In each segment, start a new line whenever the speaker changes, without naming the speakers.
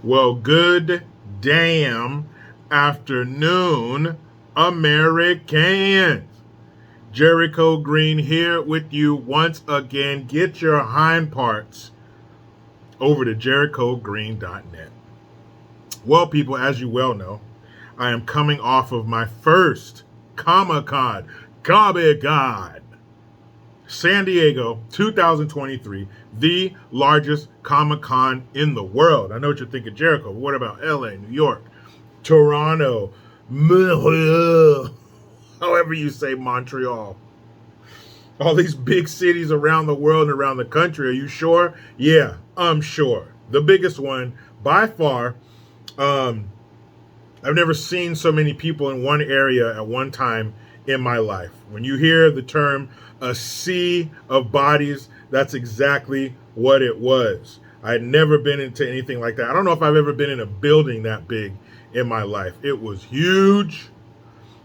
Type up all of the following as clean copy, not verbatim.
Well, good damn afternoon, Americans. Jericho Green here with you once again. Get your hind parts over to jerichogreen.net. Well, people, as you well know, I am coming off of my first Comic-Con, San Diego 2023, the largest Comic-Con in the world. I know what you're thinking, Jericho, but what about LA, New York, Toronto, however you say Montreal? All these big cities around the world and around the country. Are you sure? Yeah, I'm sure. The biggest one by far. I've never seen so many people in one area at one time in my life. When you hear the term a sea of bodies, that's exactly what it was. I had never been into anything like that. I don't know if I've ever been in a building that big in my life. It was huge.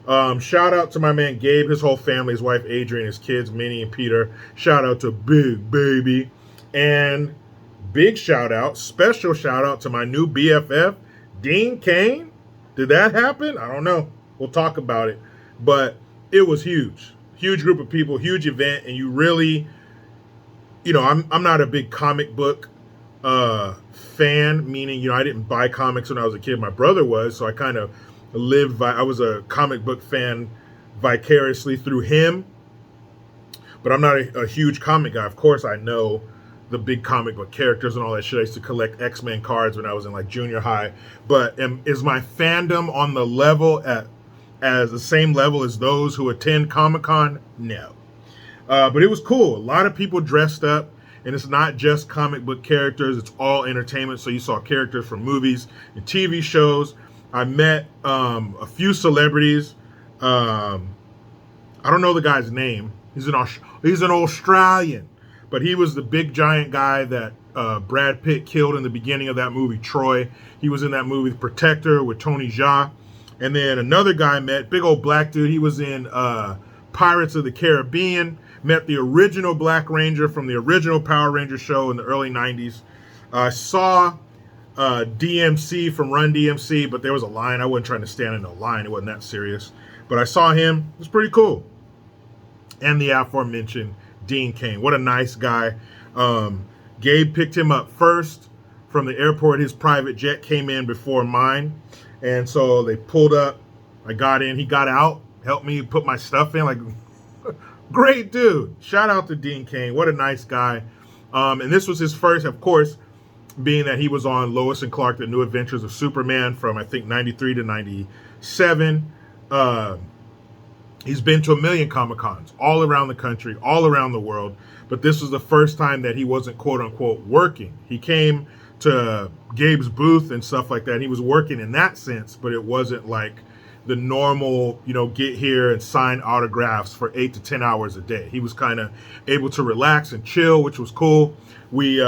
Shout out to my man Gabe, his whole family, his wife Adrian, his kids Minnie and Peter. Shout out to Big Baby. And big shout out, special shout out to my new BFF, Dean Cain. Did that happen? I don't know. We'll talk about it. But it was huge. Huge group of people, huge event. And you really, I'm not a big comic book fan, meaning, I didn't buy comics when I was a kid. My brother was, so I kind of I was a comic book fan vicariously through him. But I'm not a huge comic guy. Of course, I know the big comic book characters and all that shit. I used to collect X-Men cards when I was in like junior high. But is my fandom on the level as the same level as those who attend Comic-Con? No. But it was cool. A lot of people dressed up, and it's not just comic book characters. It's all entertainment. So you saw characters from movies and TV shows. I met a few celebrities. I don't know the guy's name. He's an Australian. But he was the big giant guy that Brad Pitt killed in the beginning of that movie, Troy. He was in that movie, Protector, with Tony Jaa. And then another guy I met, big old black dude. He was in Pirates of the Caribbean. Met the original Black Ranger from the original Power Ranger show in the early 90s. I saw DMC from Run DMC, but there was a line. I wasn't trying to stand in a line. It wasn't that serious. But I saw him. It was pretty cool. And the aforementioned Dean Cain. What a nice guy. Gabe picked him up first from the airport. His private jet came in before mine. And so they pulled up. I got in. He got out. Helped me put my stuff in. Like, great dude. Shout out to Dean Cain. What a nice guy. And this was his first, of course, being that he was on Lois and Clark, The New Adventures of Superman from, I think, 93 to 97. He's been to a million Comic-Cons all around the country, all around the world. But this was the first time that he wasn't, quote unquote, working. He came to Gabe's booth and stuff like that. He was working in that sense, but it wasn't like the normal, get here and sign autographs for 8 to 10 hours a day. He was kind of able to relax and chill, which was cool. We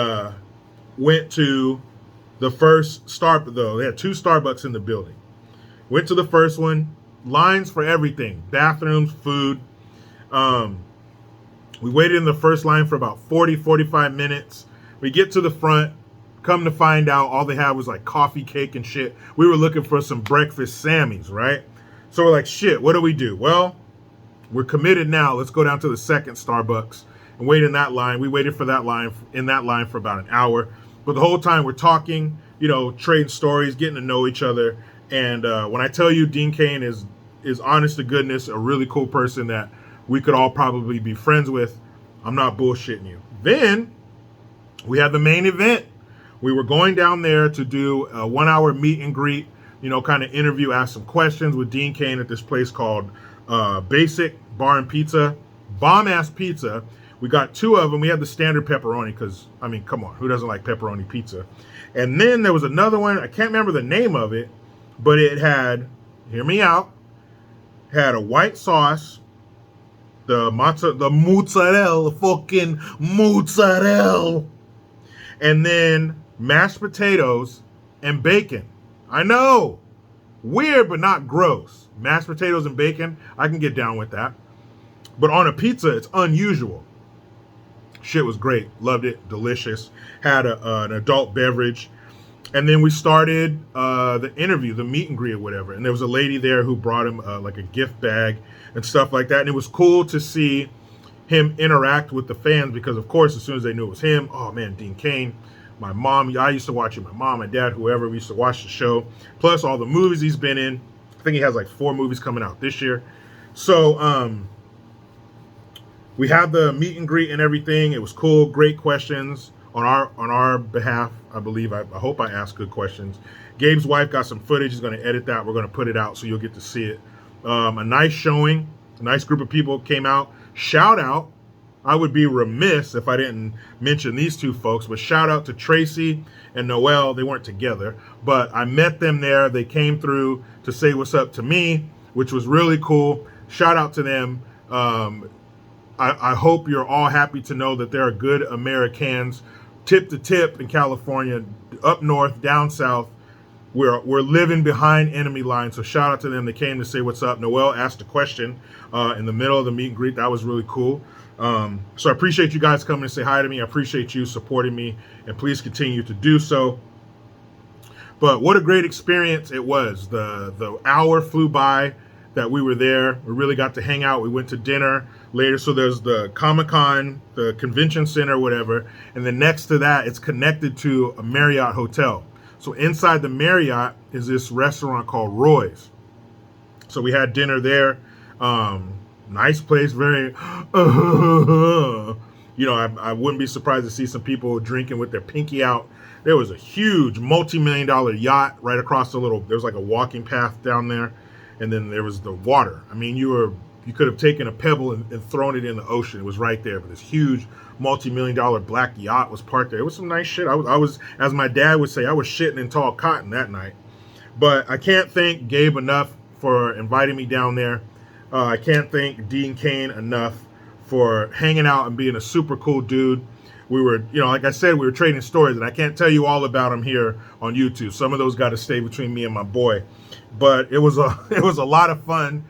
went to the first Starbucks, though. They had 2 Starbucks in the building. Went to the first one. Lines for everything, bathrooms, food. We waited in the first line for about 45 minutes. We get to the front, come to find out all they had was like coffee, cake, and shit. We were looking for some breakfast Sammys, right? So we're like, shit, what do we do? Well, we're committed now. Let's go down to the second Starbucks and wait in that line. We waited for that line, for about an hour. But the whole time we're talking, trading stories, getting to know each other. And when I tell you Dean Cain is honest to goodness, a really cool person that we could all probably be friends with, I'm not bullshitting you. Then we had the main event. We were going down there to do a 1-hour meet and greet, kind of interview, ask some questions with Dean Cain at this place called Basic Bar and Pizza. Bomb-ass pizza. We got 2 of them. We had the standard pepperoni because, come on, who doesn't like pepperoni pizza? And then there was another one. I can't remember the name of it. But it had, hear me out, had a white sauce, the mozzarella, fucking mozzarella, and then mashed potatoes and bacon. I know, weird but not gross. Mashed potatoes and bacon, I can get down with that. But on a pizza, it's unusual. Shit was great. Loved it. Delicious. Had an adult beverage. And then we started the interview, the meet and greet or whatever. And there was a lady there who brought him like a gift bag and stuff like that. And it was cool to see him interact with the fans because, of course, as soon as they knew it was him, oh man, Dean Cain, my mom, I used to watch it. My mom, my dad, whoever, we used to watch the show. Plus all the movies he's been in. I think he has like 4 movies coming out this year. So we had the meet and greet and everything. It was cool. Great questions on our behalf. I believe. I hope I asked good questions. Gabe's wife got some footage. He's going to edit that. We're going to put it out so you'll get to see it. A nice showing. A nice group of people came out. Shout out. I would be remiss if I didn't mention these 2 folks, but shout out to Tracy and Noel. They weren't together, but I met them there. They came through to say what's up to me, which was really cool. Shout out to them. I hope you're all happy to know that there are good Americans tip to tip in California, up north, down south. We're living behind enemy lines. So shout out to them. They came to say what's up. Noel asked a question in the middle of the meet and greet. That was really cool. So I appreciate you guys coming to say hi to me. I appreciate you supporting me, and please continue to do so. But what a great experience it was. The hour flew by that we were there. We really got to hang out. We went to dinner later. So there's the Comic-Con, the convention center, whatever. And then next to that, it's connected to a Marriott hotel. So inside the Marriott is this restaurant called Roy's. So we had dinner there. Nice place, very, I wouldn't be surprised to see some people drinking with their pinky out. There was a huge multi-million-dollar yacht right across there's like a walking path down there. And then there was the water. I mean, you could have taken a pebble and thrown it in the ocean. It was right there. But this huge multi-million-dollar black yacht was parked there. It was some nice shit. I was, as my dad would say, I was shitting in tall cotton that night. But I can't thank Gabe enough for inviting me down there. I can't thank Dean Cain enough for hanging out and being a super cool dude. We were, like I said, we were trading stories, and I can't tell you all about them here on YouTube. Some of those got to stay between me and my boy. But it was a lot of fun.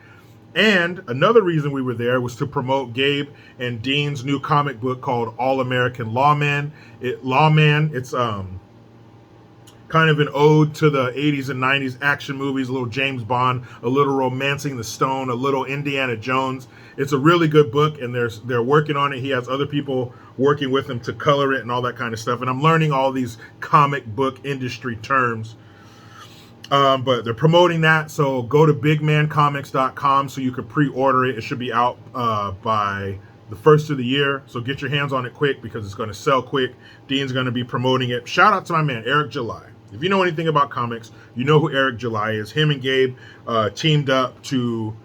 And another reason we were there was to promote Gabe and Dean's new comic book called All American Lawman. It's kind of an ode to the 80s and 90s action movies, a little James Bond, a little Romancing the Stone, a little Indiana Jones. It's a really good book, and they're working on it. He has other people working with him to color it and all that kind of stuff. And I'm learning all these comic book industry terms. But they're promoting that, so go to bigmancomics.com so you can pre-order it. It should be out by the first of the year, so get your hands on it quick because it's going to sell quick. Dean's going to be promoting it. Shout out to my man, Eric July. If you know anything about comics, you know who Eric July is. Him and Gabe teamed up to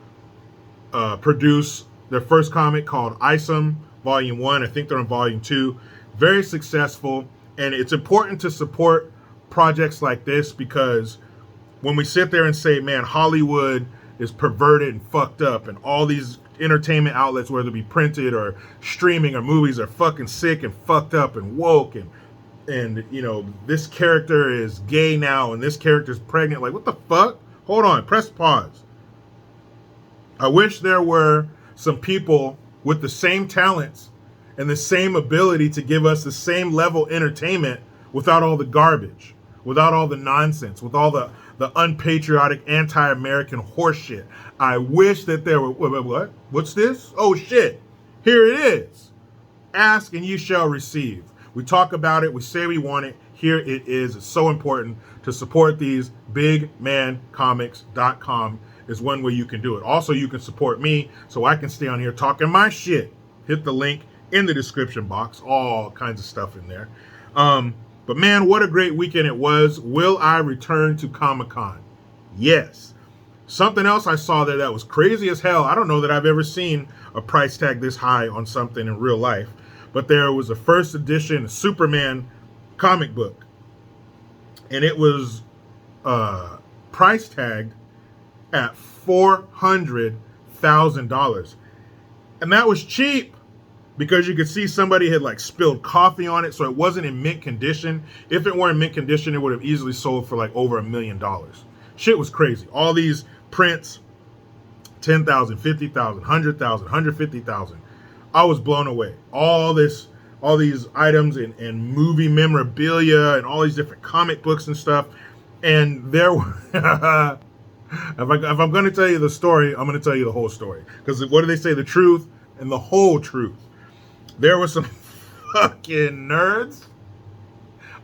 produce their first comic called Isom Volume 1. I think they're on Volume 2. Very successful, and it's important to support projects like this because when we sit there and say, man, Hollywood is perverted and fucked up, and all these entertainment outlets, whether it be printed or streaming or movies, are fucking sick and fucked up and woke, and this character is gay now and this character is pregnant. Like, what the fuck? Hold on, press pause. I wish there were some people with the same talents and the same ability to give us the same level entertainment without all the garbage, without all the nonsense, with all the unpatriotic, anti-American horseshit. I wish that there were, what? What's this? Oh shit, here it is. Ask and you shall receive. We talk about it, we say we want it, here it is. It's so important to support these. Bigmancomics.com is one way you can do it. Also, you can support me so I can stay on here talking my shit. Hit the link in the description box, all kinds of stuff in there. But man, what a great weekend it was. Will I return to Comic-Con? Yes. Something else I saw there that was crazy as hell. I don't know that I've ever seen a price tag this high on something in real life. But there was a first edition Superman comic book. And it was price tagged at $400,000. And that was cheap, because you could see somebody had like spilled coffee on it, so it wasn't in mint condition. If it were in mint condition, it would have easily sold for like over $1 million. Shit was crazy. All these prints, 10,000, 50,000, 100,000, 150,000. I was blown away. All this items and movie memorabilia and all these different comic books and stuff. And there were, if I'm going to tell you the story, I'm going to tell you the whole story. Because what do they say? The truth and the whole truth. There were some fucking nerds.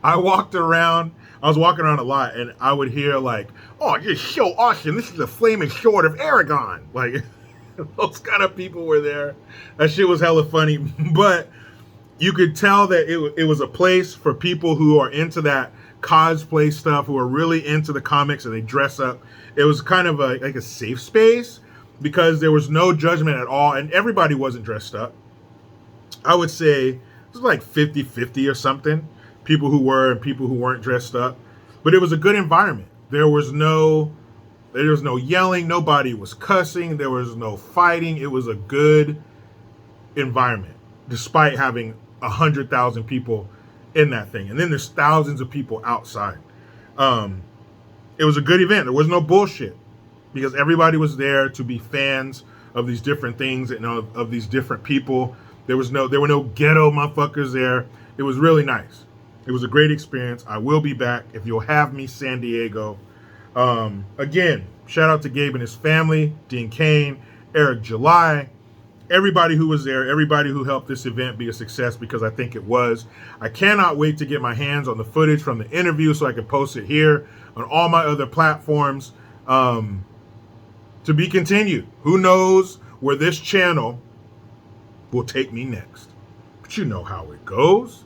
I was walking around a lot, and I would hear like, "Oh, you're so awesome. This is the flaming sword of Aragon." Like, those kind of people were there. That shit was hella funny. But you could tell that it was a place for people who are into that cosplay stuff, who are really into the comics and they dress up. It was kind of like a safe space because there was no judgment at all, and everybody wasn't dressed up. I would say it was like 50-50 or something. People who were and people who weren't dressed up. But it was a good environment. There was no yelling. Nobody was cussing. There was no fighting. It was a good environment, despite having 100,000 people in that thing. And then there's thousands of people outside. It was a good event. There was no bullshit because everybody was there to be fans of these different things and of these different people. There were no ghetto motherfuckers there. It was really nice. It was a great experience. I will be back if you'll have me, San Diego. Again, shout out to Gabe and his family, Dean Kane, Eric July, everybody who was there, everybody who helped this event be a success, because I think it was. I cannot wait to get my hands on the footage from the interview so I can post it here on all my other platforms. To be continued. Who knows where this channel will take me next? But you know how it goes.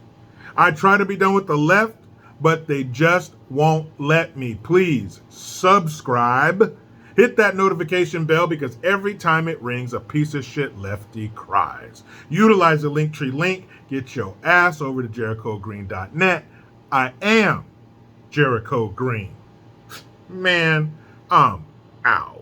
I try to be done with the left, but they just won't let me. Please subscribe. Hit that notification bell, because every time it rings, a piece of shit lefty cries. Utilize the Linktree link. Get your ass over to JerichoGreen.net. I am Jericho Green. Man, I'm out.